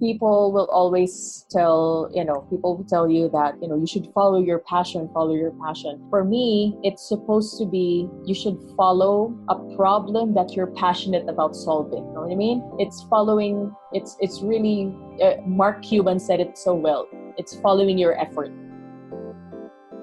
people will always people will tell you that, you should follow your passion, follow your passion. For me, it's supposed to be, you should follow a problem that you're passionate about solving. You know what I mean? It's really, Mark Cuban said it so well. It's following your effort.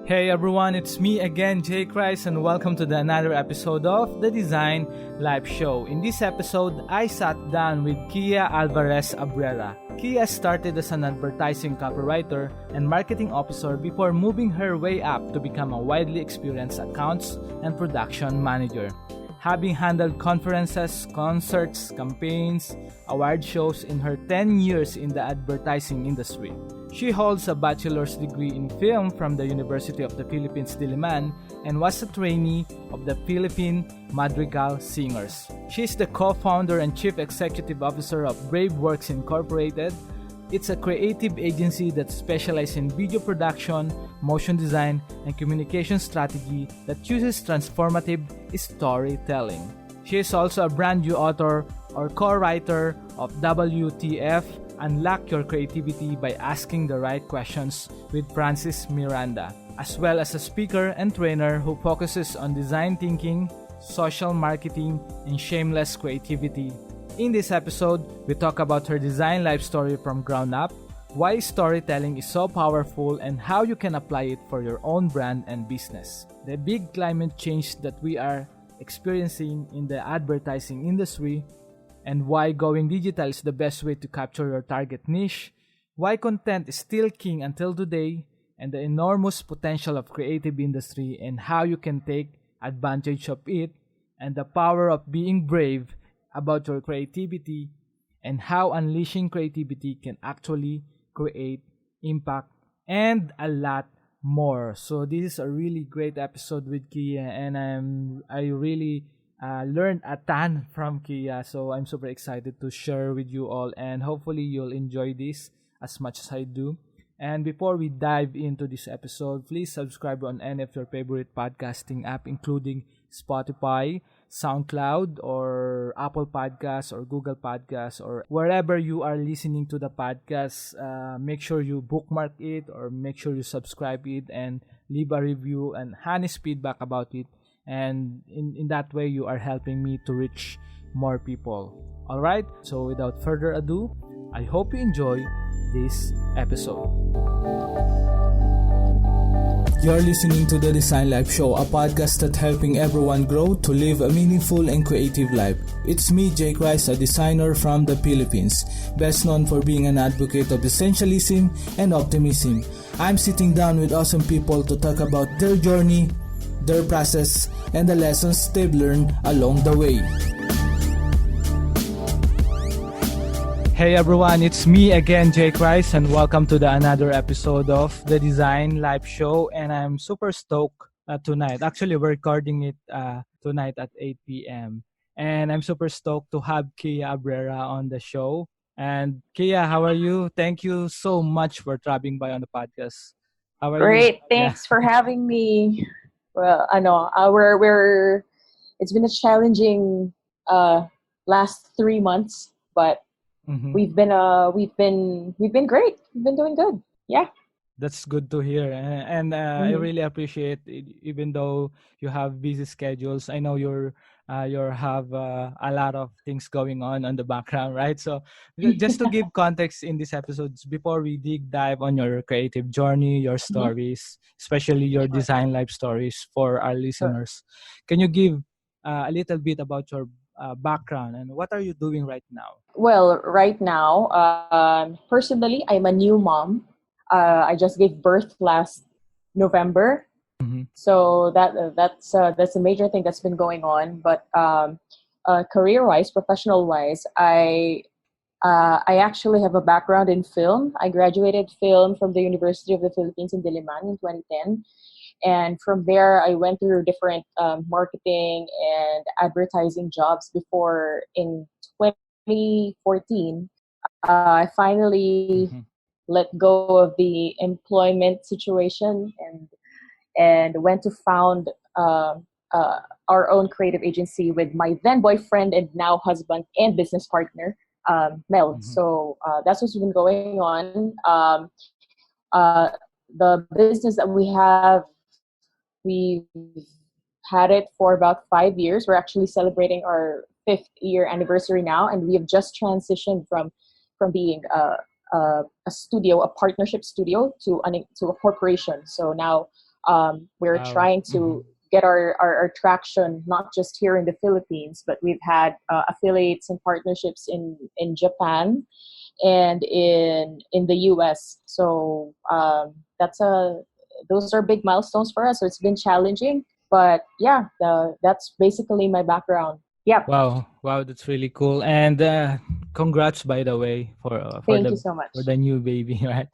Hey everyone, it's me again, Jay Christ, and welcome to another episode of the Design Live Show. In this episode, I sat down with Kia Alvarez-Abrera. Kia started as an advertising copywriter and marketing officer before moving her way up to become a widely experienced accounts and production manager, having handled conferences, concerts, campaigns, award shows in her 10 years in the advertising industry. She holds a bachelor's degree in film from the University of the Philippines, Diliman, and was a trainee of the Philippine Madrigal Singers. She is the co-founder and chief executive officer of Braveworks Incorporated. It's a creative agency that specializes in video production, motion design, and communication strategy that uses transformative storytelling. She is also a brand new author or co-writer of WTF, Unlock Your Creativity by Asking the Right Questions with Francis Miranda, as well as a speaker and trainer who focuses on design thinking, social marketing, and shameless creativity. In this episode, we talk about her design life story from ground up, why storytelling is so powerful, and how you can apply it for your own brand and business. The big climate change that we are experiencing in the advertising industry, and why going digital is the best way to capture your target niche, why content is still king until today, and the enormous potential of creative industry and how you can take advantage of it, and the power of being brave about your creativity, and how unleashing creativity can actually create impact, and a lot more. So this is a really great episode with Kia, and I really learned a ton from Kia, so I'm super excited to share with you all, and hopefully you'll enjoy this as much as I do. And before we dive into this episode, please subscribe on any of your favorite podcasting app, including Spotify, SoundCloud, or Apple Podcasts, or Google Podcasts, or wherever you are listening to the podcast. Make sure you bookmark it, or make sure you subscribe it and leave a review and honest feedback about it. And in that way, you are helping me to reach more people. Alright, so without further ado, I hope you enjoy this episode. You're listening to the Design Life Show, a podcast that's helping everyone grow to live a meaningful and creative life. It's me, Jay Christ, a designer from the Philippines, best known for being an advocate of essentialism and optimism. I'm sitting down with awesome people to talk about their journey, their process, and the lessons they've learned along the way. Hey everyone, it's me again, Jay Christ, and welcome to another episode of the Design Live Show. And I'm super stoked tonight. Actually, we're recording it tonight at 8 p.m. And I'm super stoked to have Kia Alvarez on the show. And Kia, how are you? Thank you so much for dropping by on the podcast. How are you? Great, thanks for having me. Well, I know it's been a challenging last 3 months, but we've been great. We've been doing good. Yeah. That's good to hear, and I really appreciate it, even though you have busy schedules. I know you have a lot of things going on the background, right? So just to give context in these episodes, before we dive on your creative journey, your stories, especially your design life stories for our listeners, can you give a little bit about your background and what are you doing right now? Well, right now, personally, I'm a new mom. I just gave birth last November, so that's a major thing that's been going on. But career-wise, professional-wise, I actually have a background in film. I graduated film from the University of the Philippines in Diliman in 2010, and from there I went through different marketing and advertising jobs before in 2014. I finally let go of the employment situation and went to found our own creative agency with my then boyfriend and now husband and business partner. meld. Mm-hmm. So that's what's been going on. Uh, the business that we have, we've had it for about 5 years. We're actually celebrating our 5th year anniversary now, and we have just transitioned from being a studio, a partnership studio, to a corporation. So now we're Wow. trying Mm-hmm. to get our traction not just here in the Philippines, but we've had affiliates and partnerships in Japan and in the US. So that's a those are big milestones for us. So it's been challenging, but yeah, that's basically my background. Yep. Wow, wow, that's really cool. And congrats, by the way, Thank you so for much. the new baby, right?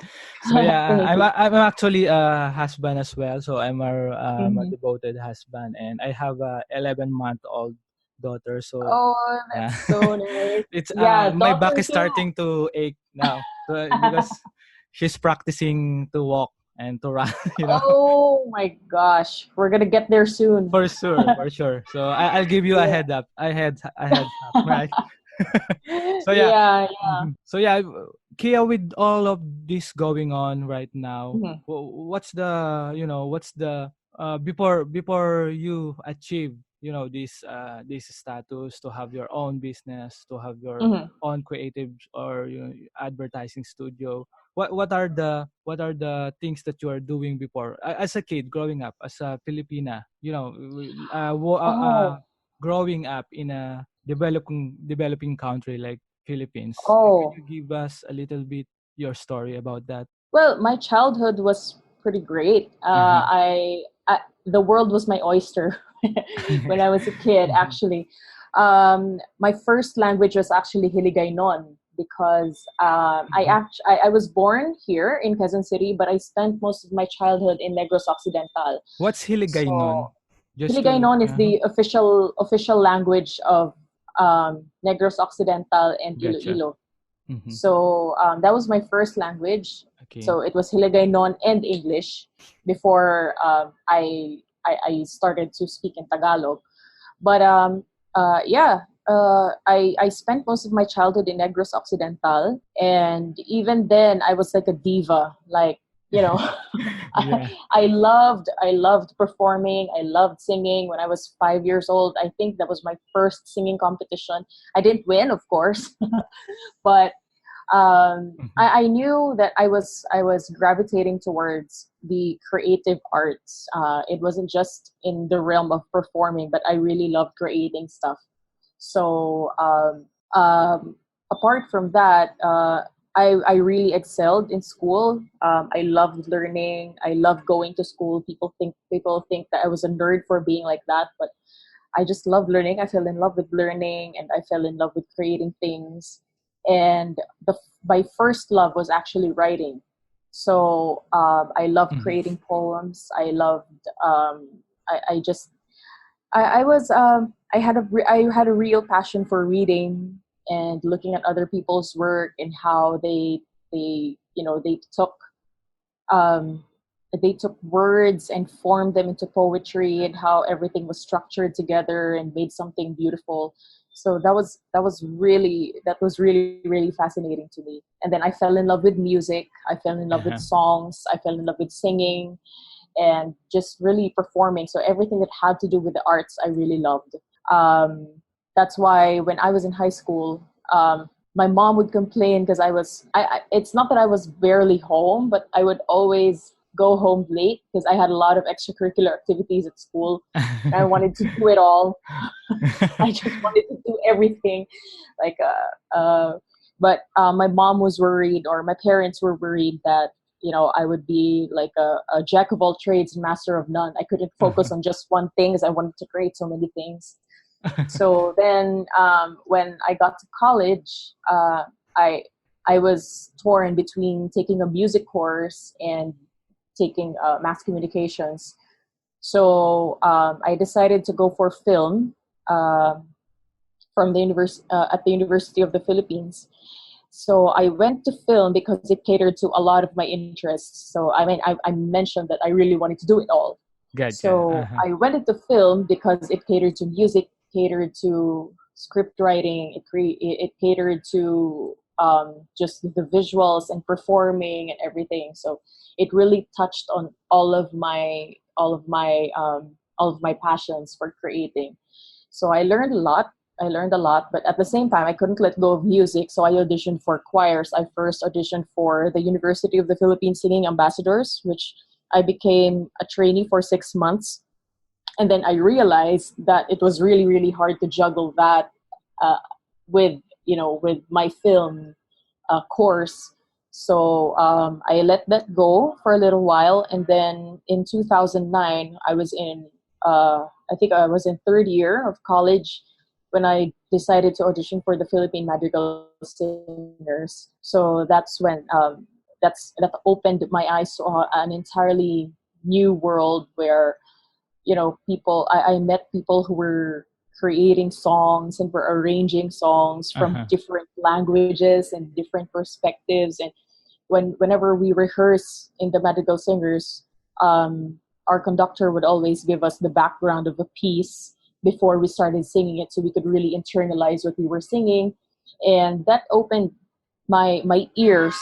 So yeah, Thank you. I'm actually a husband as well. So I'm a Hmm. devoted husband, and I have a 11-month-old daughter. So Oh, yeah, that's so nice. it's Yeah, my back daughter is too. starting to ache now, so, because she's practicing to walk and to run, you know. Oh my gosh, we're gonna get there soon. For sure, for sure. So I'll give you a Yeah. head up, a heads up, right? So yeah. Yeah, yeah. So yeah, Kia, with all of this going on right now, Mhm, what's the, what's the before you achieve, this status to have your own business, to have your mhm. own creative or advertising studio? What are the things that you are doing before, as a kid growing up as a Filipina, Oh, growing up in a developing country like Philippines. Can oh. you give us a little bit your story about that? Well, my childhood was pretty great. Uh-huh. The world was my oyster when I was a kid. Mhm. Actually, my first language was actually Hiligaynon because Mhm. I was born here in Quezon City, but I spent most of my childhood in Negros Occidental. What's Hiligaynon? So Just to Hiligaynon is the official language of Negros Occidental and Gotcha. Iloilo. Mm-hmm. So that was my first language. Okay. So it was Hiligaynon and English before I started to speak in Tagalog. But yeah, I spent most of my childhood in Negros Occidental, and even then I was like a diva. Like, you know, Yeah. I loved performing. I loved singing. When I was 5 years old, I think that was my first singing competition. I didn't win, of course, but Mhm. I knew that I was gravitating towards the creative arts. It wasn't just in the realm of performing, but I really loved creating stuff. So apart from that, I really excelled in school. I loved learning. I loved going to school. People think that I was a nerd for being like that, but I just love learning. I fell in love with learning, and I fell in love with creating things. And my first love was actually writing. So I loved Mhm. creating poems. I loved. I just. I was. I had a real passion for reading and looking at other people's work and how um, they took words and formed them into poetry, and how everything was structured together and made something beautiful. So that was really really fascinating to me. And then I fell in love with music. I fell in love with Uh-huh. songs. I fell in love with singing and just really performing. So everything that had to do with the arts, I really loved. Um, that's why when I was in high school, my mom would complain because it's not that I was barely home, but I would always go home late because I had a lot of extracurricular activities at school. And I wanted to do it all. I just wanted to do everything. Like, but my mom was worried, or my parents were worried that I would be like a jack of all trades and master of none. I couldn't focus Uh-huh. on just one thing, as I wanted to create so many things. So then, when I got to college, I I was torn between taking a music course and taking mass communications. So I decided to go for film uh, from the at the University of the Philippines. So I went to film because it catered to a lot of my interests. So I mean, I mentioned that I really wanted to do it all. Gotcha. So Uh-huh. I went into film because it catered to music, catered to script writing. It catered to just the visuals and performing and everything. So it really touched on all of my passions for creating. So I learned a lot. But at the same time, I couldn't let go of music. So I auditioned for choirs. I first auditioned for the University of the Philippines Singing Ambassadors, which I became a trainee for 6 months. And then I realized that it was really, really hard to juggle that uh, with my film course. So I let that go for a little while. And then in 2009, I think I was in third year of college when I decided to audition for the Philippine Madrigal Singers. So that's when that opened my eyes to an entirely new world where I met people who were creating songs and were arranging songs from Uh-huh. different languages and different perspectives. And whenever we rehearse in the Madrigal Singers, our conductor would always give us the background of a piece before we started singing it, so we could really internalize what we were singing. And that opened my ears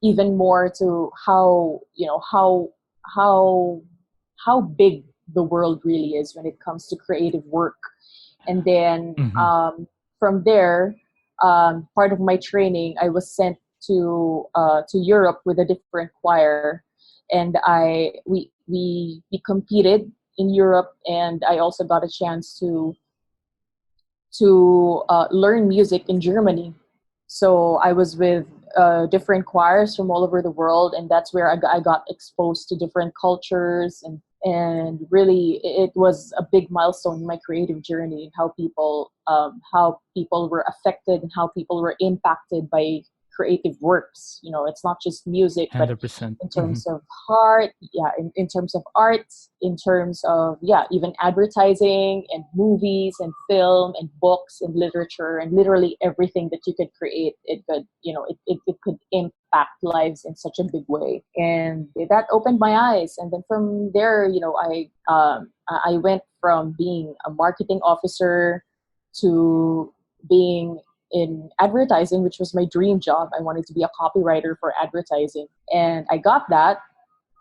even more to how big the world really is when it comes to creative work. And then Mm-hmm. from there, part of my training, I was sent to Europe with a different choir, and we competed in Europe, and I also got a chance to learn music in Germany. So I was with different choirs from all over the world, and that's where I got exposed to different cultures, and really it was a big milestone in my creative journey. How people were affected and how people were impacted by creative works. It's not just music, but 100%. in Mm-hmm. terms of art, in terms of art, in terms of even advertising and movies and film and books and literature, and literally everything that you could create, it could impact lives in such a big way. And that opened my eyes. And then from there, I went from being a marketing officer to being in advertising, which was my dream job. I wanted to be a copywriter for advertising, and I got that.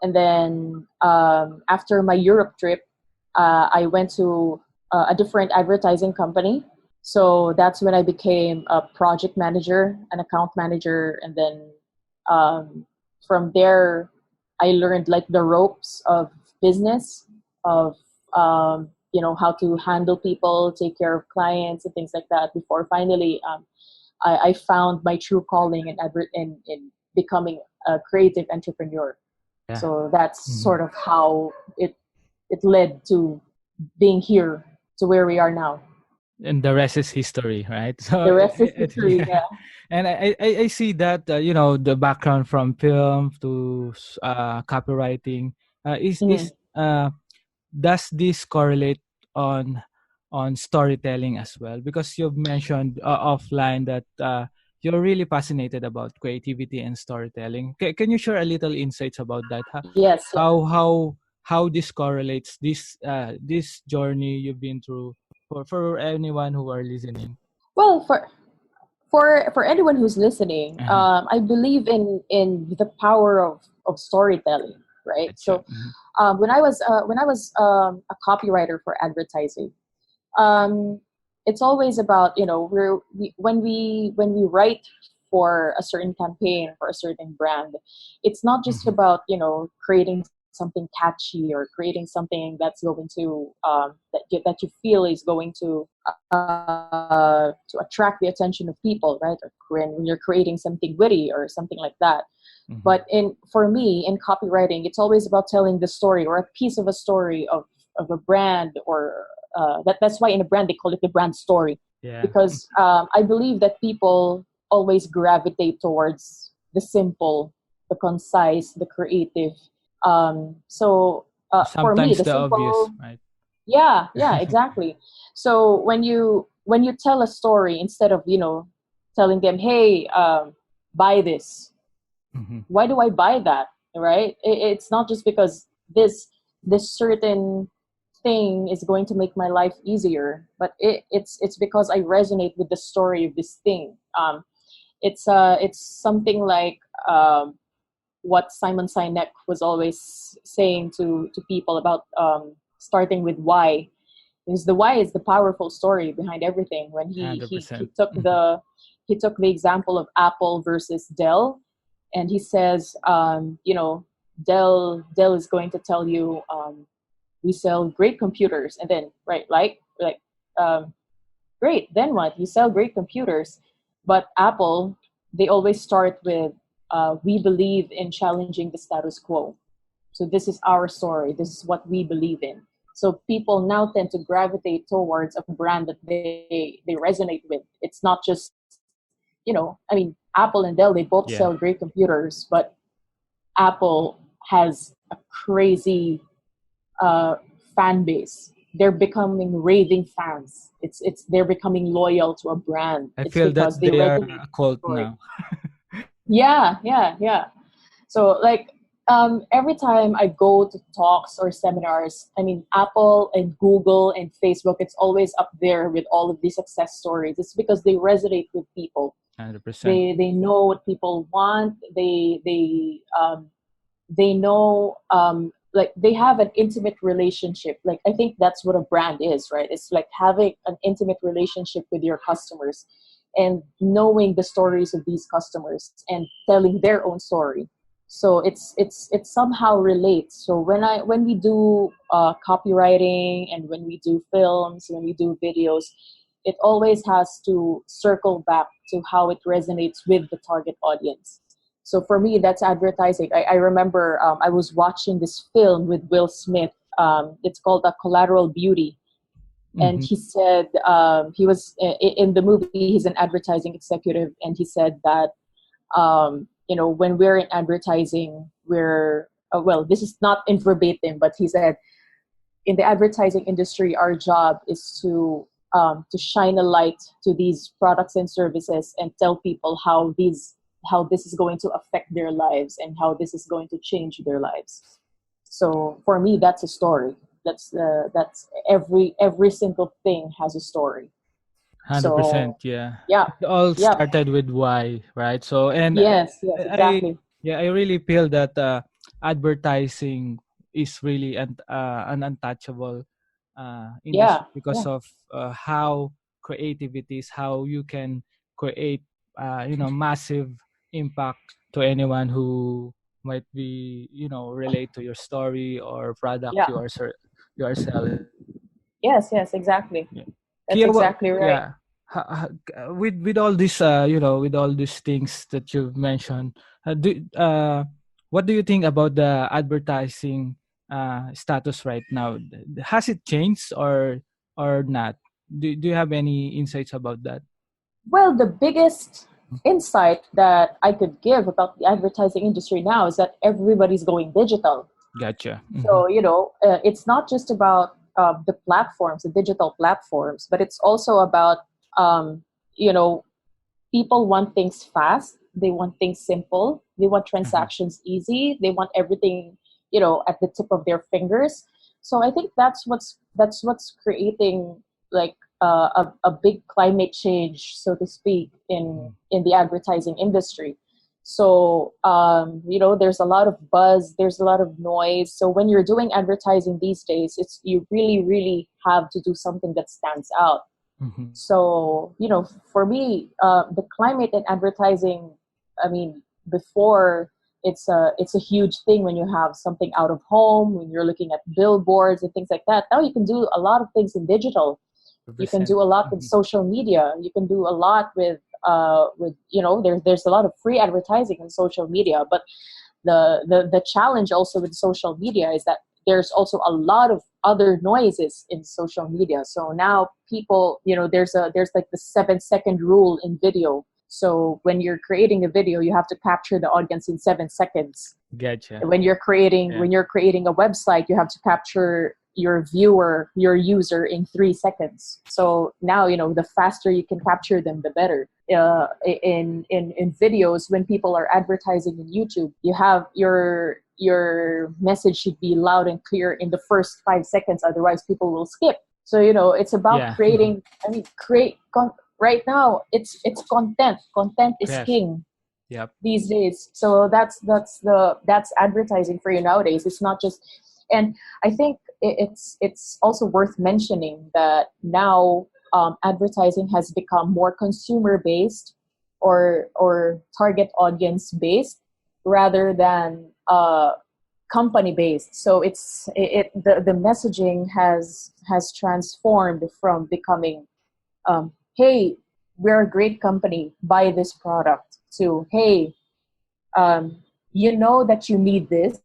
And then after my Europe trip, I went to a different advertising company. So that's when I became a project manager, an account manager, and then from there, I learned like the ropes of business, of how to handle people, take care of clients, and things like that. Before finally, I found my true calling in becoming a creative entrepreneur. Yeah. So that's Mm-hmm. sort of how it led to being here to where we are now. And the rest is history, right? So The rest is history. yeah. And I see that the background from film to copywriting is Mhm. does this correlate on storytelling as well? Because you've mentioned offline that you're really passionate about creativity and storytelling. Can you share a little insights about that? Yes. How this correlates, this journey you've been through, for anyone who are listening? Well, for anyone who's listening, Uh-huh. I believe in the power of storytelling, right? Gotcha. So when I was a copywriter for advertising, um, it's always about when we write for a certain campaign, for a certain brand, it's not just Mm-hmm. about creating something catchy or creating something that's going to that you feel is going to attract the attention of people, right? Or when you're creating something witty or something like that. Mm-hmm. But for me, in copywriting, it's always about telling the story or a piece of a story of a brand, or that's why in a brand they call it the brand story, Yeah. because I believe that people always gravitate towards the simple, the concise, the creative. For me, Sometimes the the obvious, simple, right? yeah, exactly. So when you tell a story, instead of telling them, hey, buy this, Mm-hmm. why do I buy that? Right? It's not just because this certain thing is going to make my life easier, but it's because I resonate with the story of this thing. It's something like what Simon Sinek was always saying to people about starting with why. Because the why is the powerful story behind everything. When he 100%. took the example of Apple versus Dell, and he says, Dell is going to tell you, we sell great computers, and then um, great. Then what? You sell great computers, but Apple, they always start with, we believe in challenging the status quo. So this is our story. This is what we believe in. So people now tend to gravitate towards a brand that they resonate with. It's not just, Apple and Dell, they both Yeah. sell great computers, but Apple has a crazy fan base. They're becoming raving fans. They're becoming loyal to a brand. I It's feel that because they they are resonate a with the cult story. now. Yeah. So every time I go to talks or seminars, Apple and Google and Facebook, it's always up there with all of these success stories. It's because they resonate with people. 100%. They know what people want. They know, they have an intimate relationship. Like, I think that's what a brand is, right? It's like having an intimate relationship with your customers and knowing the stories of these customers and telling their own story. So it somehow relates. So when we do copywriting, and when we do films, when we do videos, it always has to circle back to how it resonates with the target audience. So for me, that's advertising. I remember I was watching this film with Will Smith. It's called A Collateral Beauty. And Mhm. he said, he was in the movie, he's an advertising executive. And he said that, when we're in advertising, this is not in verbatim, but he said, in the advertising industry, our job is to shine a light to these products and services and tell people how this is going to affect their lives and how this is going to change their lives. So for me, that's a story. That's every single thing has a story. 100%, So yeah. yeah, It all yeah, started with why, right? So, and yes, I exactly. yeah, I really feel that advertising is really an untouchable industry Yeah, because yeah, of how creativity is, how you can create, massive impact to anyone who might be, relate to your story or product yeah. you are selling. Yes, exactly. Yeah. That's Kia, exactly right. yeah. With all this, with all these things that you've mentioned, what do you think about the advertising status right now? Has it changed or not? Do you have any insights about that? Well, the biggest insight that I could give about the advertising industry now is that everybody's going digital. Gotcha. Mm-hmm. So, it's not just about the platforms, the digital platforms, but it's also about, you know, people want things fast. They want things simple. They want Uh-huh. transactions easy. They want everything, at the tip of their fingers. So I think that's creating like a big climate change, so to speak, in the advertising industry. So there's a lot of buzz, there's a lot of noise. So when you're doing advertising these days, you really, really have to do something that stands out. Mm-hmm. So, for me, the climate in advertising, before it's a huge thing when you have something out of home, when you're looking at billboards and things like that. Now you can do a lot of things in digital. You can 100%. do a lot with Mm-hmm. social media. You can do a lot with there's a lot of free advertising in social media. But the challenge also with social media is that there's also a lot of other noises in social media. So now people, there's like the 7-second rule in video. So when you're creating a video, you have to capture the audience in 7 seconds. Gotcha. When you're creating Yeah. when you're creating a website, you have to capture your viewer, your user in 3 seconds. So now, the faster you can capture them, the better. In videos, when people are advertising in YouTube, you have your message should be loud and clear in the first 5 seconds, otherwise people will skip. So it's about creating. I mean, right now it's content. Content is Yes. king. Yep. These days. So that's advertising for you nowadays. It's not just, and I think it's also worth mentioning that now advertising has become more consumer based or target audience based rather than company based. So the messaging has transformed from becoming hey, we're a great company, buy this product, to hey, that you need this,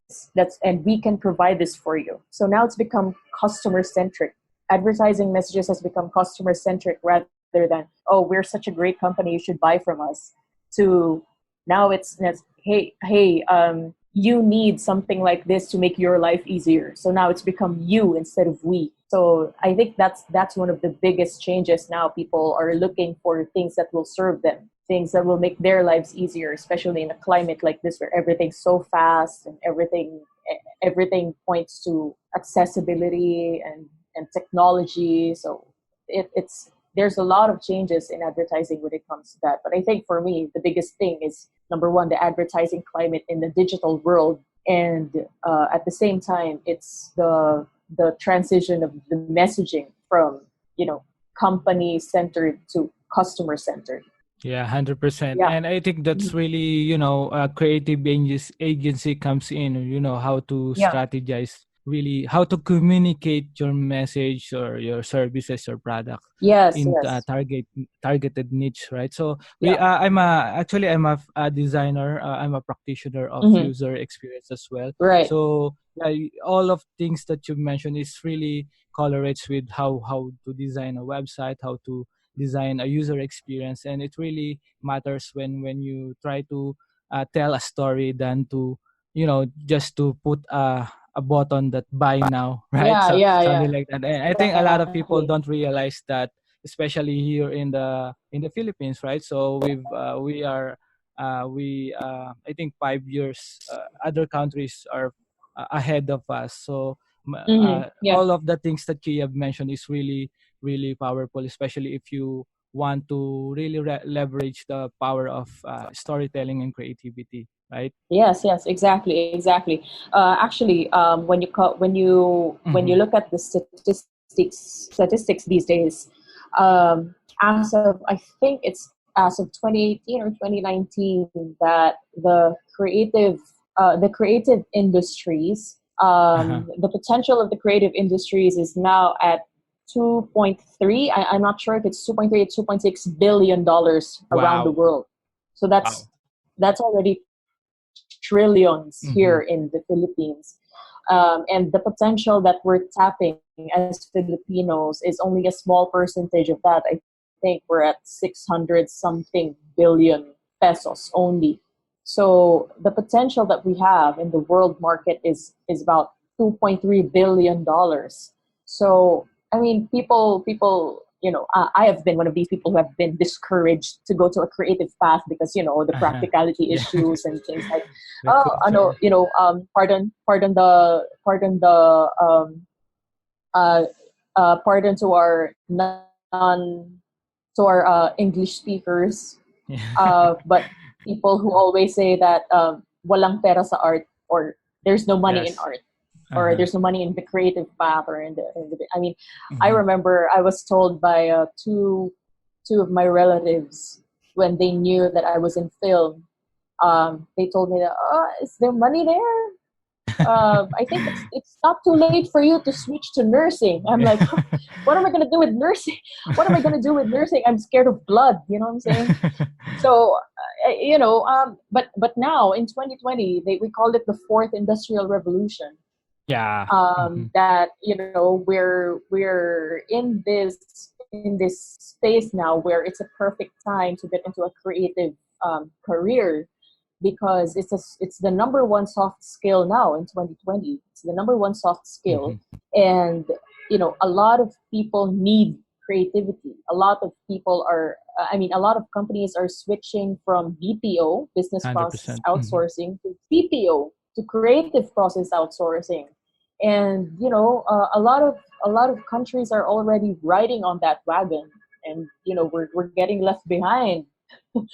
and we can provide this for you. So now it's become customer centric. Advertising messages has become customer centric rather than, oh, we're such a great company, you should buy from us, to now it's hey, you need something like this to make your life easier. So now it's become you instead of we. So I think that's one of the biggest changes now. People are looking for things that will serve them, things that will make their lives easier, especially in a climate like this where everything's so fast and everything points to accessibility and technology. So it's there's a lot of changes in advertising when it comes to that. But I think for me, the biggest thing is, number one, the advertising climate in the digital world. And at the same time, it's the transition of the messaging from, company-centered to customer-centered. Yeah, 100%. Yeah. And I think that's really, a creative agency comes in, how to Yeah. strategize, really how to communicate your message or your services or product Yes. in Yes. targeted niche, right? So Yeah. I'm a designer. I'm a practitioner of Mm-hmm. user experience as well. Right. So yeah, all of things that you mentioned is really correlates with how to design a website, how to design a user experience, and it really matters when you try to tell a story than to just to put a button that buy now, right? Yeah. So Yeah. something Yeah. like that. And I think a lot of people Exactly. don't realize that, especially here in the Philippines, right? So we I think 5 years other countries are ahead of us. So Mm-hmm. Yeah. all of the things that you have mentioned is really really powerful, especially if you want to really leverage the power of storytelling and creativity, right? Yes, yes, exactly, exactly. Actually, when you Mm-hmm. look at the statistics these days, as of, I think it's as of 2018 or 2019, that the creative industries, Uh-huh. the potential of the creative industries is now at 2.3. I'm not sure if it's 2.3 or 2.6 billion dollars around the Wow. world. So Wow. that's already trillions Mm-hmm. here in the Philippines. And the potential that we're tapping as Filipinos is only a small percentage of that. I think we're at 600 something billion pesos only. So the potential that we have in the world market is about $2.3 billion. So I mean, people, I have been one of these people who have been discouraged to go to a creative path because, the Uh-huh. practicality Yeah. issues and things like, The culture. uh, pardon to our English speakers, Yeah. but people who always say that walang pera sa art, or there's no money in Yes. art, or Uh-huh. there's no money in the creative path, or I mean, I Mm-hmm. remember I was told by two of my relatives when they knew that I was in film. They told me that, oh, is there money there? I think it's not too late for you to switch to nursing. I'm like, what am I gonna do with nursing? What am I gonna do with nursing? I'm scared of blood. You know what I'm saying? So, but now in 2020, we called it the fourth industrial revolution. Yeah. Mm-hmm. That we're in this space now where it's a perfect time to get into a creative career. because it's the number one soft skill now in 2020. It's the number one soft skill, and a lot of people need creativity. A lot of people are, a lot of companies are switching from BPO, business process 100%. outsourcing, to CPO, to creative process outsourcing. And a lot of countries are already riding on that wagon, and we're getting left behind.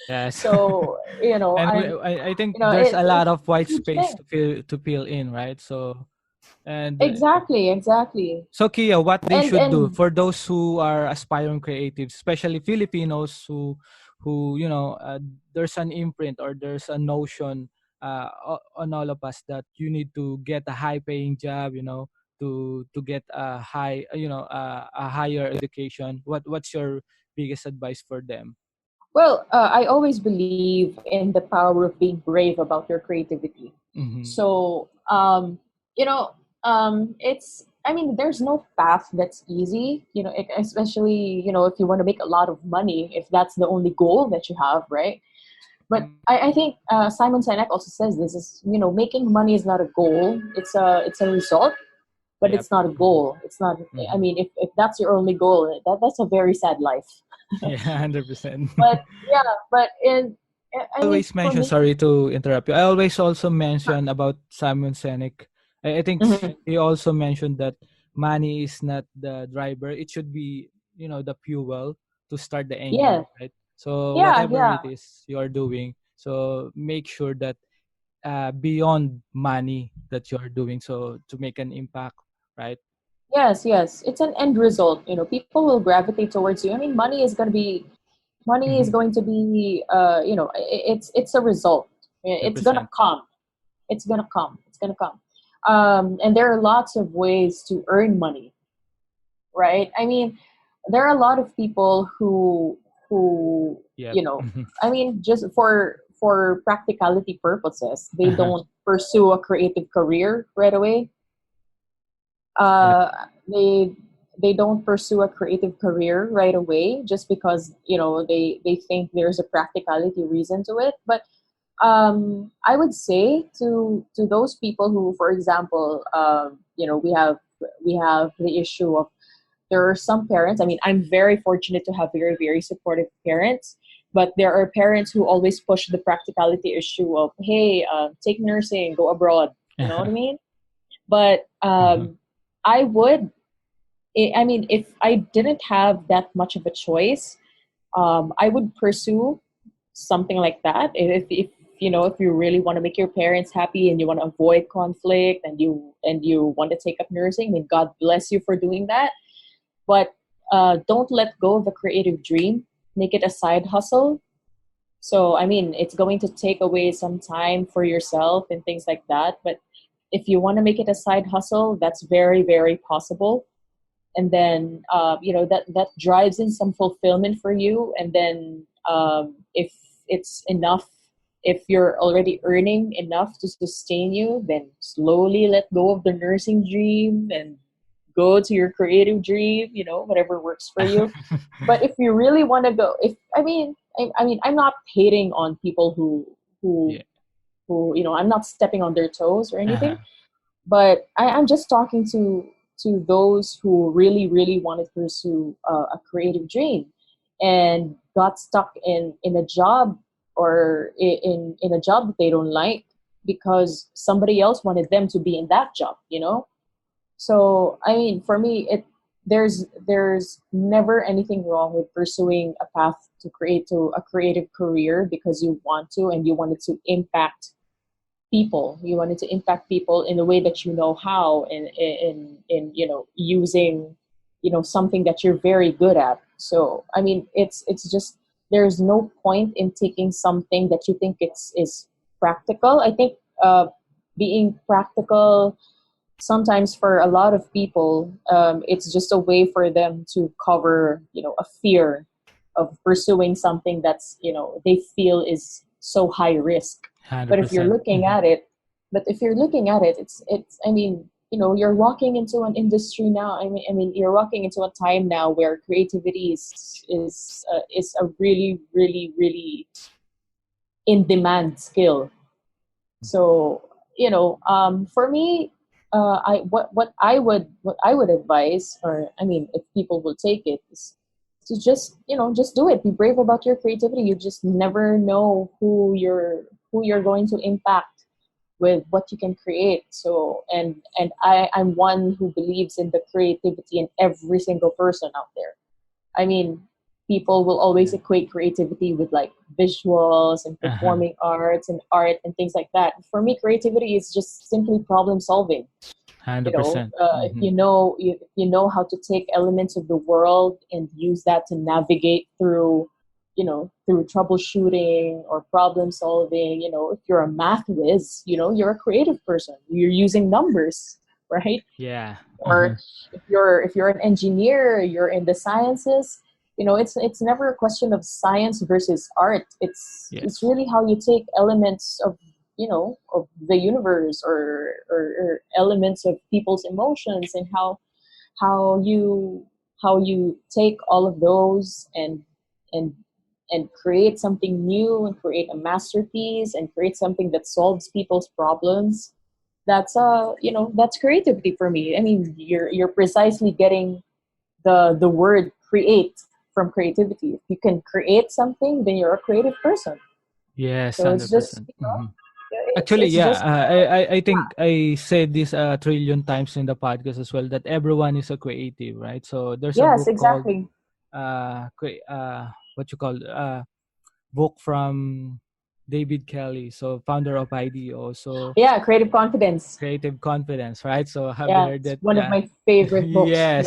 Yes. So And I think there's a lot it's of white a huge space thing. to fill in, right? So and Exactly. so Kia, what they and should do and for those who are aspiring creatives, especially Filipinos who there's an imprint or there's a notion on all of us that you need to get a high paying job, to get a high a higher education. What's your biggest advice for them? Well, I always believe in the power of being brave about your creativity. Mm-hmm. So, there's no path that's easy, especially, if you want to make a lot of money, if that's the only goal that you have, right? But I think Simon Sinek also says this is, making money is not a goal. It's a result, but Yep. it's not a goal. It's not, Mm-hmm. if that's your only goal, that's a very sad life. Yeah, 100%. But yeah, but Always for mention, me, sorry to interrupt you. I always also mention about Simon Sinek. I think mhm. he also mentioned that money is not the driver. It should be, the fuel to start the Yeah, engine, right? So yeah, whatever yeah. it is you are doing, so make sure that beyond money that you are doing, so to make an impact, right? Yes. It's an end result. People will gravitate towards you. Money is Mm-hmm. going to be, it's a result. It's gonna 100%. come. It's gonna come. It's gonna come. And there are lots of ways to earn money, right? There are a lot of people who Yep. just for practicality purposes, they don't pursue a creative career right away. Yep. uh, they they don't pursue a creative career right away just because they think there's a practicality reason to it. But I would say to those people who, for example, we have the issue of, there are some parents. I'm very fortunate to have very, very supportive parents, but there are parents who always push the practicality issue of, hey, take nursing, go abroad. You know what I mean? But Uh-huh. I would, if I didn't have that much of a choice, I would pursue something like that. If you really want to make your parents happy and you want to avoid conflict, and you want to take up nursing, then God bless you for doing that. But don't let go of a creative dream. Make it a side hustle. So, it's going to take away some time for yourself and things like that. But if you want to make it a side hustle, that's very, very possible. And then, that drives in some fulfillment for you. And then, if it's enough, if you're already earning enough to sustain you, then slowly let go of the nursing dream and go to your creative dream, whatever works for you. But if you really want to go, if I'm not hating on people who Yeah. I'm not stepping on their toes or anything, Uh-huh. but I'm just talking to those who really, really want to pursue a creative dream and got stuck in a job, or in a job that they don't like because somebody else wanted them to be in that job. So, for me, there's never anything wrong with pursuing a path to a creative career because you want to, and you wanted to impact people. You wanted to impact people in the way that you know how, in using something that you're very good at. So, it's just, there's no point in taking something that you think it's is practical. I think being practical, sometimes for a lot of people, it's just a way for them to cover a fear of pursuing something that's they feel is so high risk. But if you're 100%. looking at it but if you're looking at it, it's you're walking into an industry now. You're walking into a time now where creativity is a really, really, really in demand skill. So, for me, what I would advise, or I mean, if people will take it, is to just do it. Be brave about your creativity. You just never know who you're going to impact with what you can create. So, and I'm one who believes in the creativity in every single person out there. I mean, people will always equate creativity with like visuals and Uh-huh. performing arts and art and things like that. For me, creativity is just simply problem solving. 100%. If you know how to take elements of the world and use that to navigate through troubleshooting or problem solving. If you're a math whiz, you're a creative person. You're using numbers, right? Yeah. Uh-huh. Or if you're an engineer, you're in the sciences. It's never a question of science versus art. It's Yes. really how you take elements of the universe, or elements of people's emotions, and how you take all of those and and create something new, and create a masterpiece, and create something that solves people's problems. That's creativity for me. I mean, you're precisely getting the word create from creativity. If you can create something, then you're a creative person. Yes, So it's just, 100%. Mhm. it's Actually, it's yeah, just I think I said this a trillion times in the podcast as well, that everyone is a creative, right? So there's a yes, book called exactly. what you call book from David Kelly, so founder of IDEO, so Yeah, creative confidence. creative confidence, right? So have you Yeah, heard it's that? one of Yeah. my favorite books. Yes,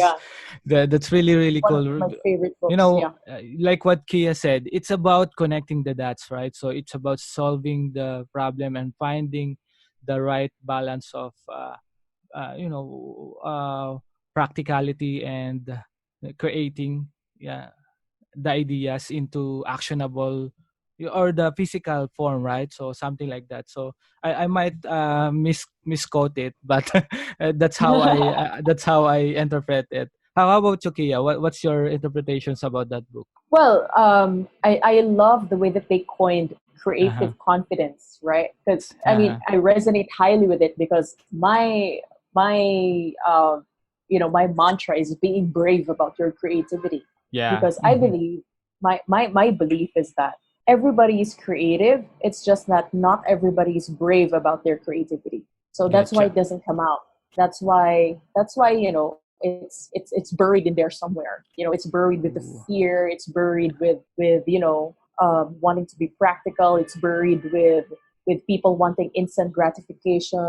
Yeah, that's really really one of cool. my favorite You books. know, Yeah. like what Kia said, it's about connecting the dots, right? So it's about solving the problem and finding the right balance of uh, you know practicality and creating, yeah, the ideas into actionable or the physical form, right? So something like that. So I might misquote it, but that's how I interpret it. How about you, Kia? What's your interpretations about that book? Well, I love the way that they coined creative Uh-huh. confidence, right? Because I mean, Uh-huh. I resonate highly with it, because my mantra is being brave about your creativity. Yeah. Because I Mm-hmm. believe my belief is that everybody is creative. It's just that not everybody is brave about their creativity. So that's why Getcha. it doesn't come out. That's why it's buried in there somewhere. It's buried with the Ooh. fear. It's buried with wanting to be practical. It's buried with people wanting instant gratification,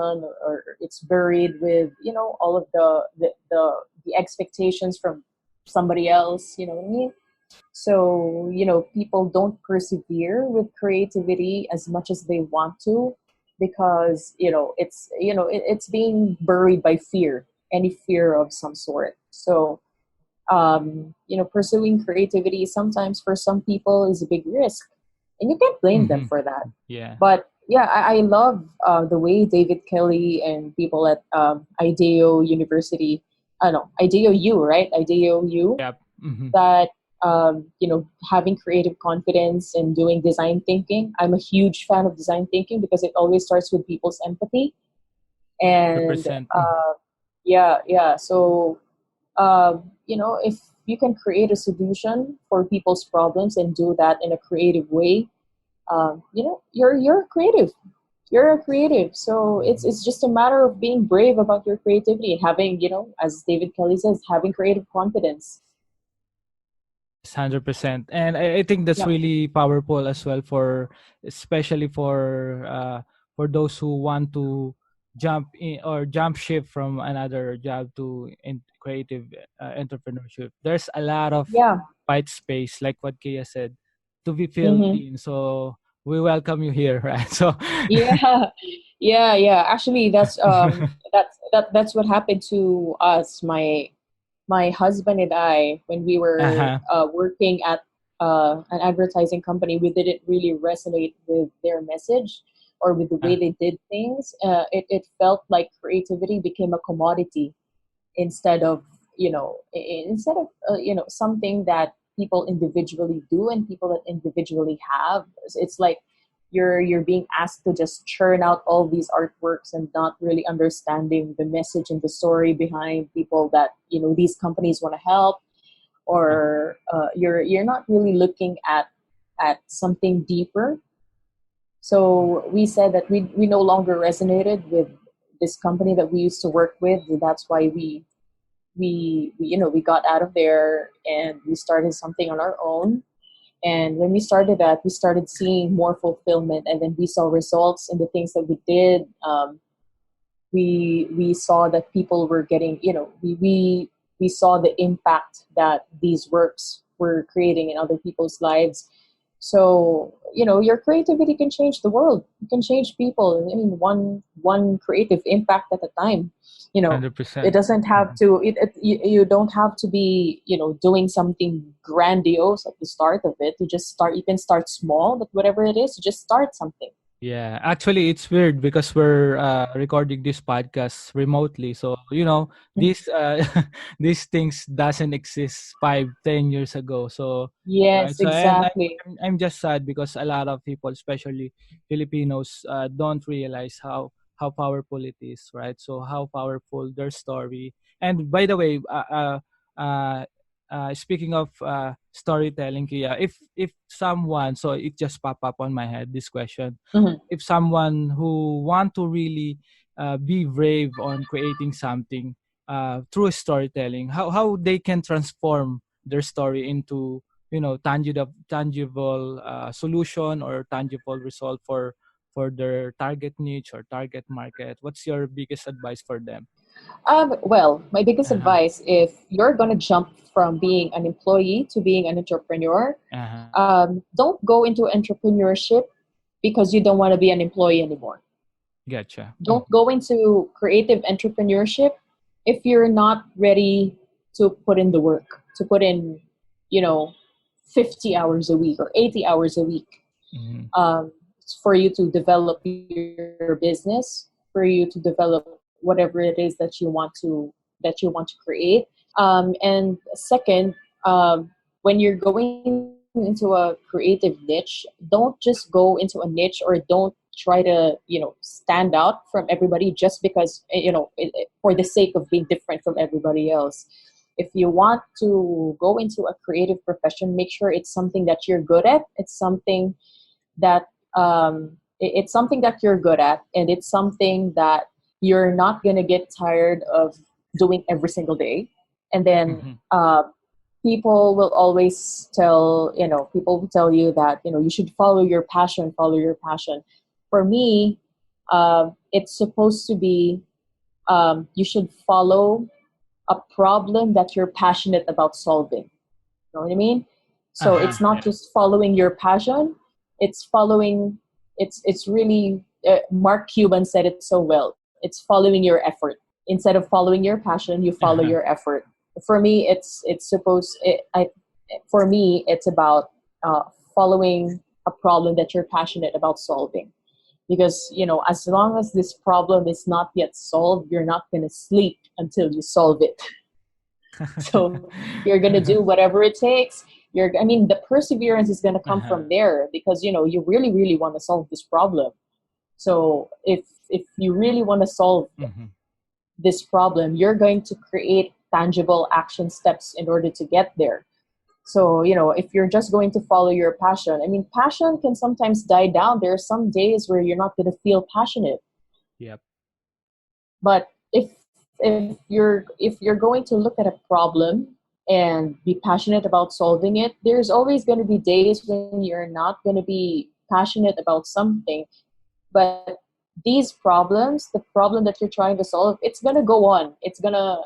or it's buried with all of the expectations from somebody else. You know what I mean? So people don't persevere with creativity as much as they want to, because it's being buried by fear, any fear of some sort. So pursuing creativity sometimes for some people is a big risk, and you can't blame them Mm-hmm. for that. Yeah. But yeah, I love the way David Kelly and people at IDEO University, I don't know, IDEO U, right? IDEO U, Yep. Mm-hmm. that having creative confidence and doing design thinking. I'm a huge fan of design thinking because it always starts with people's empathy. And 100%. Mm-hmm. yeah. So if you can create a solution for people's problems and do that in a creative way, you're creative. You're a creative. So it's Mm-hmm. it's just a matter of being brave about your creativity and having, as David Kelly says, having creative confidence. 100%, and I think that's Yeah. really powerful as well, for especially for those who want to jump in or jump ship from another job to creative entrepreneurship. There's a lot of Yeah. white space, like what Kia said, to be filled Mm-hmm. in. So we welcome you here, right? So Yeah, yeah. Actually, that's what happened to us. My husband and I, when we were uh-huh. working at an advertising company, we didn't really resonate with their message or with the uh, way they did things. It felt like creativity became a commodity instead of something that people individually do and people that individually have. It's like you're being asked to just churn out all these artworks and not really understanding the message and the story behind people that these companies want to help, or you're not really looking at something deeper. So we said that we no longer resonated with this company that we used to work with. That's why we got out of there and we started something on our own. And when we started that, we started seeing more fulfillment, and then we saw results in the things that we did. We saw that people were getting, we saw the impact that these works were creating in other people's lives. So, your creativity can change the world. It can change people. I mean, one creative impact at a time. 100%. It doesn't have to. You don't have to be, doing something grandiose at the start of it. You just start. You can start small, but whatever it is, you just start something. Yeah, actually, it's weird because we're recording this podcast remotely. So, these these things doesn't exist 5-10 years ago. So, right. Yes, So, and exactly. I'm just sad because a lot of people, especially Filipinos, don't realize how powerful it is, right? So, how powerful their story. And by the way, speaking of storytelling, Kia, if someone, so it just pop up on my head this question, Mm-hmm. if someone who want to really be brave on creating something through storytelling, how they can transform their story into tangible solution or tangible result for their target niche or target market. What's your biggest advice for them? Well, my biggest Uh-huh. advice, if you're going to jump from being an employee to being an entrepreneur, Uh-huh. don't go into entrepreneurship because you don't want to be an employee anymore. Gotcha. Don't go into creative entrepreneurship if you're not ready to put in the work, to put in, you know, 50 hours a week or 80 hours a week, Mm-hmm. for you to develop your business, for you to develop whatever it is that you want to create. And second, when you're going into a creative niche, don't just go into a niche, or don't try to stand out from everybody just because for the sake of being different from everybody else. If you want to go into a creative profession, make sure it's something that you're good at. It's something that it's something that you're good at, and it's something that you're not going to get tired of doing every single day. And then Mm-hmm. people will tell you that you should follow your passion. For me, it's supposed to be, you should follow a problem that you're passionate about solving. You know what I mean? So Uh-huh. it's not Yeah. just following your passion. It's following. It's really. Mark Cuban said it so well. It's following your effort. Instead of following your passion, you follow Uh-huh. your effort. For me, for me, it's about following a problem that you're passionate about solving. Because as long as this problem is not yet solved, you're not going to sleep until you solve it. So you're going to do whatever it takes. The perseverance is going to come Uh-huh. from there, because you really really want to solve this problem. So if you really want to solve Mm-hmm. this problem, you're going to create tangible action steps in order to get there. So if you're just going to follow your passion, passion can sometimes die down. There are some days where you're not going to feel passionate. Yep. But if you're going to look at a problem and be passionate about solving it, there's always going to be days when you're not going to be passionate about something. But these problems, the problem that you're trying to solve, it's going to go on. It's going to,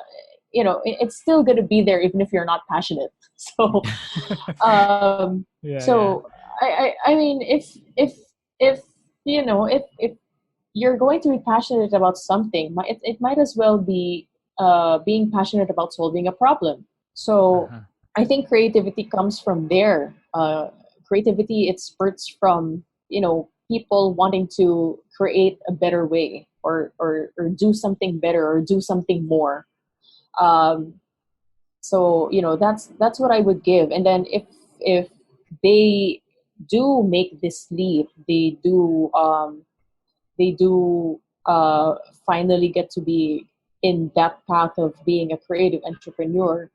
it's still going to be there even if you're not passionate. So, um, Yeah, yeah. so if if you're going to be passionate about something, it might as well be being passionate about solving a problem. So Uh-huh. I think creativity comes from there. Creativity, it spurts from people wanting to create a better way, or do something better, or do something more. Um, so that's what I would give. And then if they do make this leap, they do finally get to be in that path of being a creative entrepreneur,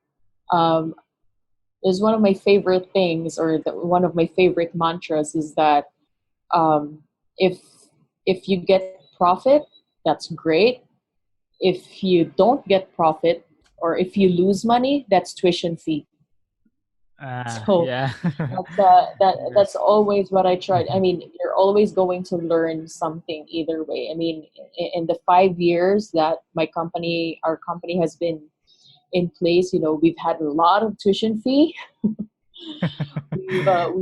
um, is one of my favorite things, or one of my favorite mantras is that, um, if if you get profit, that's great. If you don't get profit, or if you lose money, that's tuition fee. So Yeah. that's Yes. always what I tried. I Mhm. mean, you're always going to learn something either way. I mean, in the 5 years that our company has been in place, we've had a lot of tuition fee. We've Uh-huh.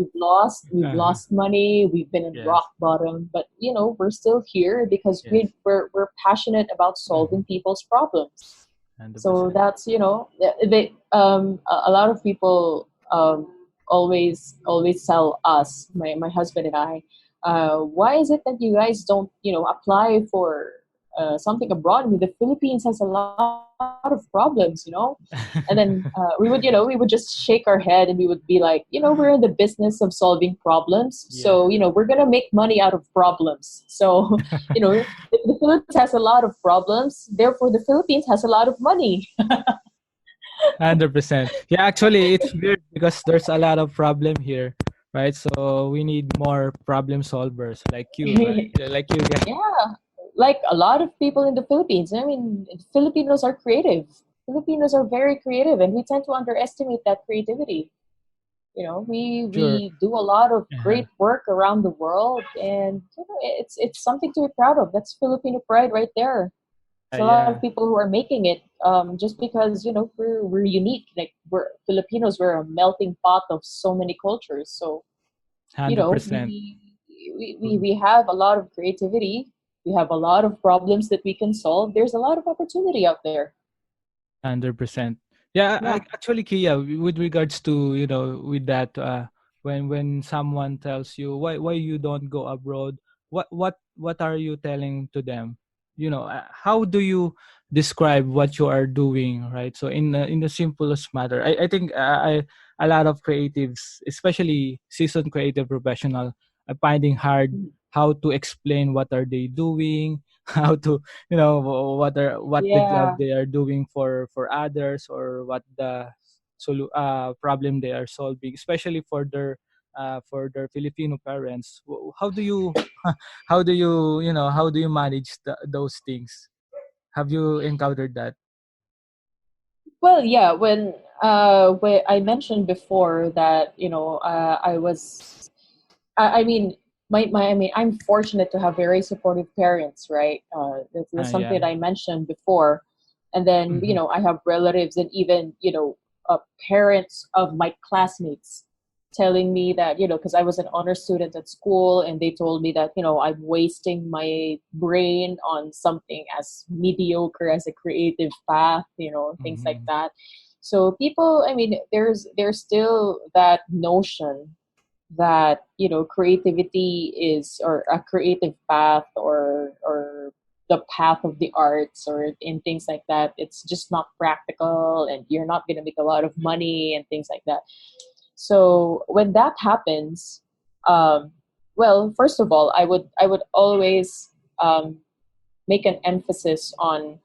lost money. We've been in Yes. rock bottom, but we're still here because Yes. we're passionate about Mhm. solving people's problems. So 100%. that's, a lot of people always tell us, my husband and I, why is it that you guys don't apply for something abroad? I mean, the Philippines has a lot of problems. And then we would just shake our head and we would be like, we're in the business of solving problems, Yeah. so we're gonna make money out of problems. So the Philippines has a lot of problems, therefore the Philippines has a lot of money. 100%. Yeah, actually, it's weird because there's a lot of problem here, right? So we need more problem solvers like you, right? Yeah, like you guys. Yeah, like a lot of people in the Philippines. I mean, Filipinos are creative. Filipinos are very creative, and we tend to underestimate that creativity. Sure. We do a lot of Uh-huh. great work around the world, and it's something to be proud of. That's Filipino pride right there. There's a lot of Yeah. people who are making it, just because we're unique. Like, we're Filipinos, we're a melting pot of so many cultures. So you know 100%. we have a lot of creativity. We have a lot of problems that we can solve. There's a lot of opportunity out there. 100%. Yeah, Yeah. actually, Kia, with regards to, with that, when someone tells you why you don't go abroad, what are you telling to them? How do you describe what you are doing, right? So in the simplest matter, I think a lot of creatives, especially seasoned creative professional, are finding hard how to explain what are they doing, how to what the job Yeah. they are doing for others, or what the problem they are solving, especially for their Filipino parents. How do you how do you manage those things? Have you encountered that? Well, yeah, when I mentioned before that, I was, I mean, I mean, I'm fortunate to have very supportive parents, right? That's something Yeah. that I mentioned before. And then, Mm-hmm. I have relatives and even, parents of my classmates telling me that, because I was an honor student at school, and they told me that, I'm wasting my brain on something as mediocre as a creative path, things like Mm-hmm. that. So people, I mean, there's still that notion that creativity is, or a creative path, or the path of the arts, or in things like that, it's just not practical, and you're not going to make a lot of money and things like that. So when that happens, um, well, first of all, I would always um, make an emphasis on,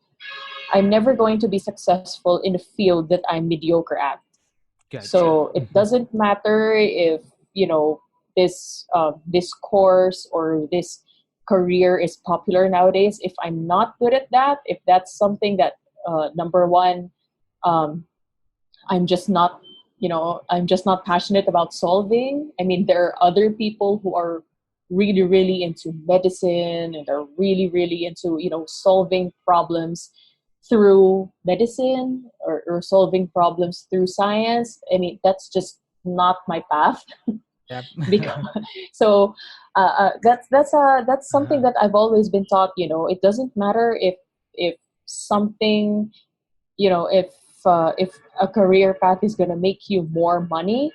I'm never going to be successful in a field that I'm mediocre at. Gotcha. So it Mm-hmm. doesn't matter if this course or this career is popular nowadays. If I'm not good at that, if that's something that, number one, um, I'm just not passionate about solving. I mean, there are other people who are really, really into medicine, and are really, really into, solving problems through medicine, or solving problems through science. I mean, that's just not my path. Yep. because so that's something Uh-huh. that I've always been taught. It doesn't matter if something, if a career path is going to make you more money,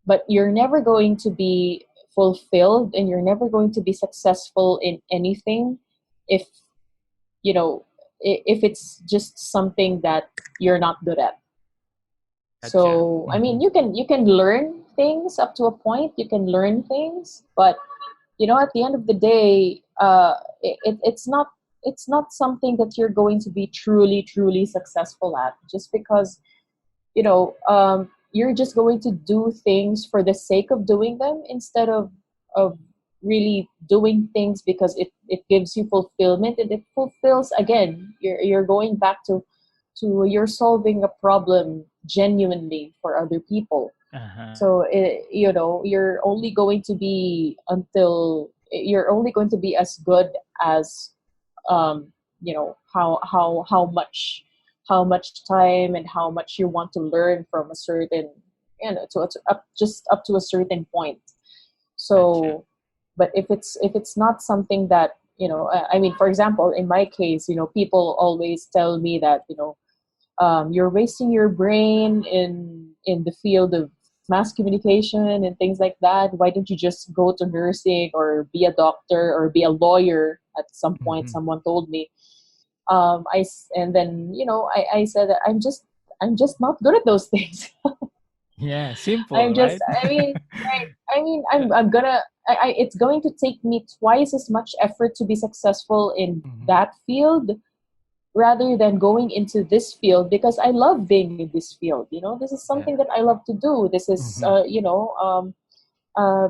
but you're never going to be fulfilled, and you're never going to be successful in anything if if it's just something that you're not good at. Gotcha. So I Mm-hmm. mean, you can learn things up to a point. You can learn things, but at the end of the day, it's not something that you're going to be truly successful at, just because you're just going to do things for the sake of doing them, instead of really doing things because it gives you fulfillment, and it fulfills, again, you're going back to you're solving a problem genuinely for other people. So you're only going to be as good as how much time and how much you want to learn from a certain, just up to a certain point. So, Gotcha. but if it's not something that, I mean, for example, in my case, people always tell me that, you're wasting your brain in the field of mass communication and things like that. Why don't you just go to nursing or be a doctor or be a lawyer? At some point, Mm-hmm. someone told me. And then I said that I'm just not good at those things. Yeah, simple, I'm just right? I mean right I mean Yeah. I'm gonna it's going to take me twice as much effort to be successful in Mhm. that field rather than going into this field, because I love being in this field. This is Yeah. something that I love to do. This is Mhm. uh,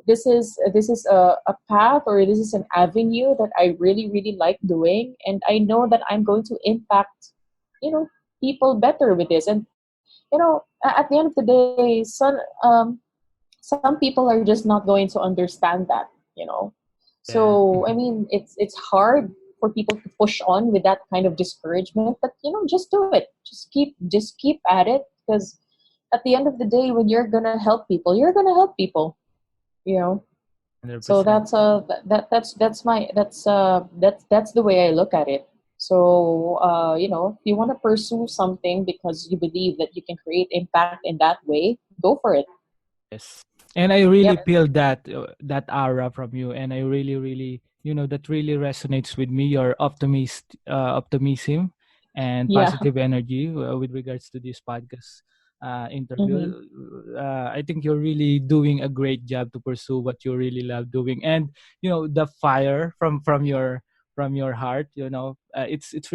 this is a path, or this is an avenue that I really like doing, and I know that I'm going to impact you know people better with this. And at the end of the day, some people are just not going to understand that. Yeah. So I Mhm. mean, it's hard for people to push on with that kind of discouragement, but just do it. Just keep at it, because at the end of the day, when you're gonna help people, you're gonna help people. you know so 100%. that's the way I look at it. So if you want to pursue something because you believe that you can create impact in that way, go for it. Yes. And I really Yep. feel that aura from you, and I really, that really resonates with me. Your optimism and Yeah. positive energy with regards to this podcast interview. Hmm. I think you're really doing a great job to pursue what you really love doing, and the fire from your heart. It's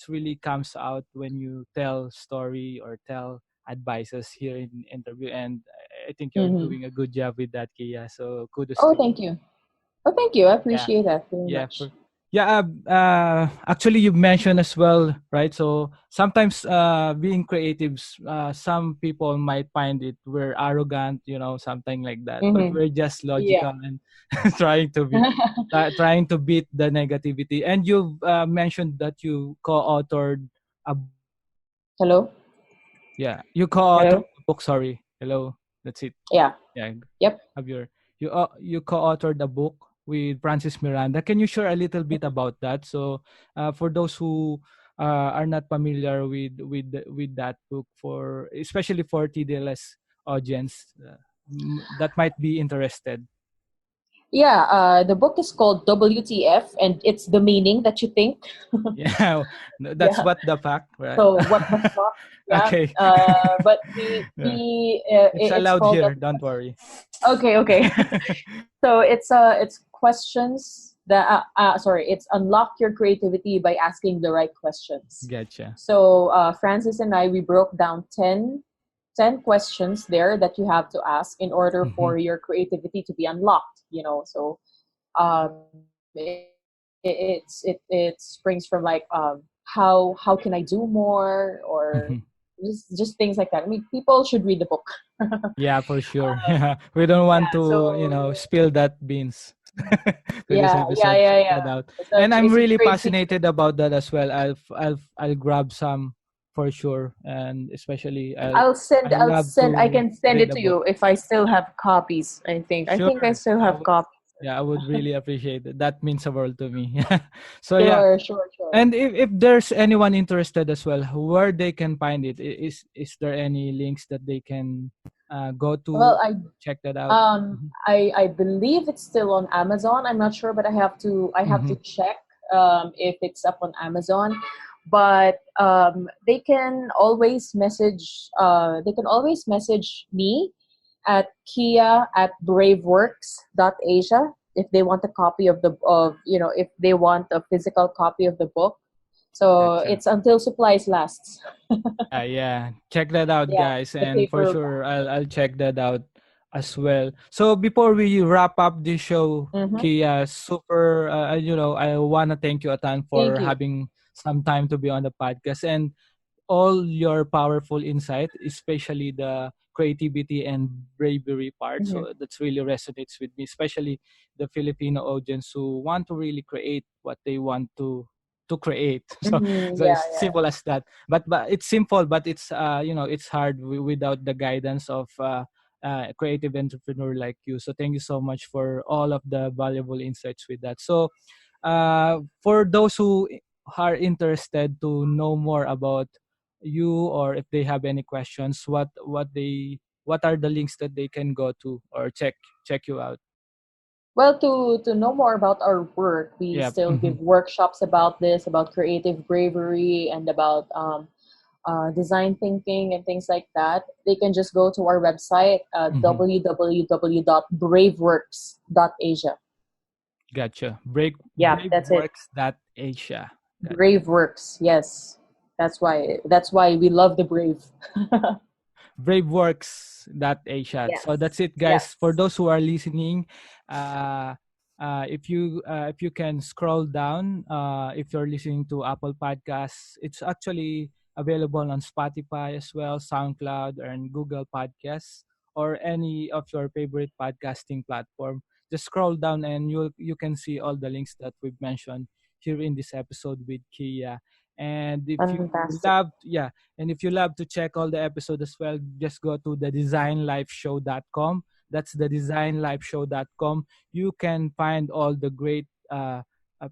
really comes out when you tell story or tell advices here in interview, and I think you're Hmm. doing a good job with that, Kia. So kudos Oh, to you. thank you. Oh, thank you. I Yeah, appreciate that very yeah, much. yeah. Actually, you mentioned as well, right? So sometimes, being creatives, some people might find it we're arrogant, something like that. But Hmm. we're just Yeah. logical and trying to be, trying to beat the negativity. And you've mentioned that you co-authored a Hello. yeah, you co-authored Hello. a book. Sorry, hello. That's it. Yeah. Yeah, Yep. Javier. You co-authored a book with Francis Miranda. Can you share a little bit about that? So, for those who are not familiar with that book, for especially for TDLS audience, that might be interested. Yeah. The book is called WTF, and it's the meaning that you think. Yeah, that's Yeah. what the fact, right? So what the fuck? Yeah. Okay. But the Yeah, the it's it's allowed called here. Don't worry. okay. So it's questions that sorry, it's unlock your creativity by asking the right questions. Gotcha. So Francis and I, we broke down 10 questions there that you have to ask in order Mm-hmm. for your creativity to be unlocked. So it springs from like, how can I do more, or Mm-hmm. just things like that. I mean, people should read the book. Yeah, for sure. Yeah, we don't want Yeah. to, So spill that beans to this yeah, yeah, episode. yeah, Check yeah. that out. So And I'm it's a really trade secret. fascinated about that as well. I'll grab some for sure, and especially I love I to can send read it a to book. you if I still have copies. I think I Sure. still I have would. copies. Yeah, I would really appreciate it. That means the world to me. So yeah. Sure, sure, sure. And if there's anyone interested as well, where they can find it, is there any links that they can go Well, to check that out? um I believe it's still on Amazon. I'm not sure, but I have to Mm-hmm. check if it's up on Amazon. But they can always message me at Kia at Braveworks.Asia if they want a copy if they want a physical copy of the book. So Gotcha. it's until supplies lasts. Yeah, check that out, Yeah, guys, the and for paper. sure I'll check that out as well. So before we wrap up this show, Mm-hmm. Kia, super, I wanna thank you a ton for Thank you. having some time to be on the podcast and all your powerful insight, especially the creativity and bravery part. Mm-hmm. So that's really resonates with me, especially the Filipino audience who want to really create what they want to create. So Mm-hmm. so Yeah, it's yeah. simple as that. But it's simple, but it's it's hard without the guidance of creative entrepreneur like you. So thank you so much for all of the valuable insights with that. So for those who are interested to know more about you, or if they have any questions, what are the links that they can go to or check you out? Well, to know more about our work, we Yeah. still Mm-hmm. give workshops about this, about creative bravery, and about design thinking and things like that. They can just go to our website, Mm-hmm. www.braveworks.asia. Gotcha. Yeah, that's it. Braveworks.asia. Gotcha. Braveworks, yes. That's why we love the brave. Braveworks.asia. So Yes. that's it, guys. For Yes. those who are listening, uh, if you can scroll down, if you're listening to Apple Podcasts, it's actually available on Spotify as well, SoundCloud, and Google Podcasts, or any of your favorite podcasting platform. Just scroll down and you can see all the links that we've mentioned here in this episode with Kia. And if you Fantastic. love, yeah, and if you love to check all the episodes as well, just go to the designlifeshow.com. That's the designlifeshow.com. You can find all the great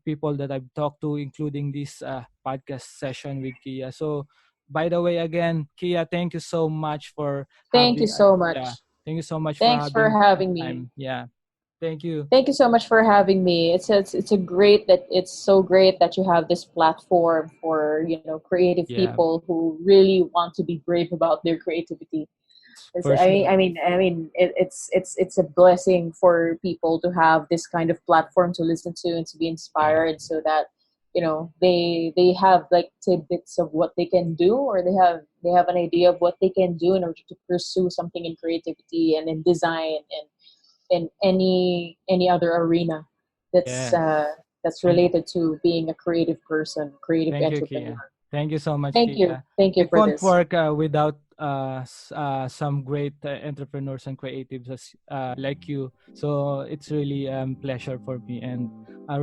people that I've talked to, including this podcast session with Kia. So, by the way, again, Kia, thank you so much for Thank you having, so yeah, much. thank you so much for Thanks for having having me. time. Yeah, thank you. Thank you so much for having me. It's so great that you have this platform for creative Yeah, people who really want to be brave about their creativity. for sure. It's a blessing for people to have this kind of platform to listen to and to be Yeah, inspired, so that they have like tidbits of what they can do, or they have an idea of what they can do in order to pursue something in creativity and in design and in any other arena that's yes. uh, that's Thank related to being a creative person, creative Thank you, entrepreneur. Kia. Thank you so much, Thank you. Kia. Thank you It for won't this. work without some great entrepreneurs and creatives like you. So it's really pleasure for me, and a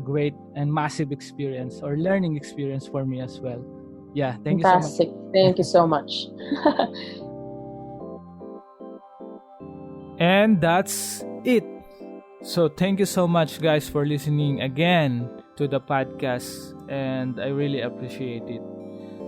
great and massive experience or learning experience for me as well. Yeah, thank you so much. Fantastic. Thank you so much. And that's it. So thank you so much, guys, for listening again to the podcast, and I really appreciate it.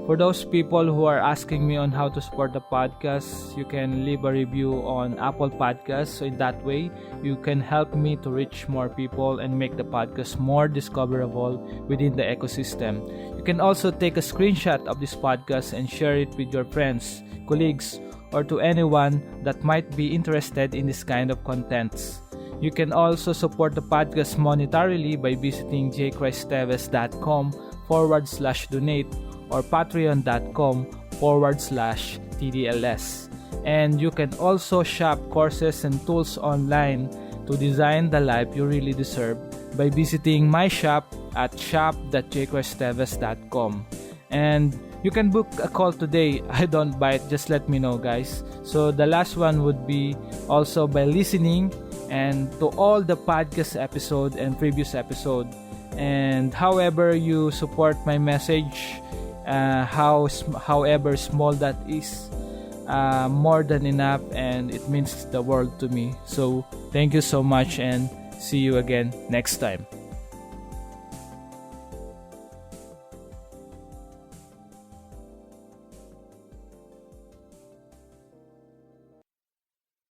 For those people who are asking me on how to support the podcast, you can leave a review on Apple Podcasts. So in that way, you can help me to reach more people and make the podcast more discoverable within the ecosystem. You can also take a screenshot of this podcast and share it with your friends, colleagues, or to anyone that might be interested in this kind of contents. You can also support the podcast monetarily by visiting jchristeves.com/donate or patreon.com/TDLS. And you can also shop courses and tools online to design the life you really deserve by visiting my shop at shop.jchristeves.com. And you can book a call today. I don't bite, just let me know, guys. So the last one would be also by listening and to all the podcast episode and previous episode. And however you support my message, however small that is, more than enough, and it means the world to me. So thank you so much, and see you again next time.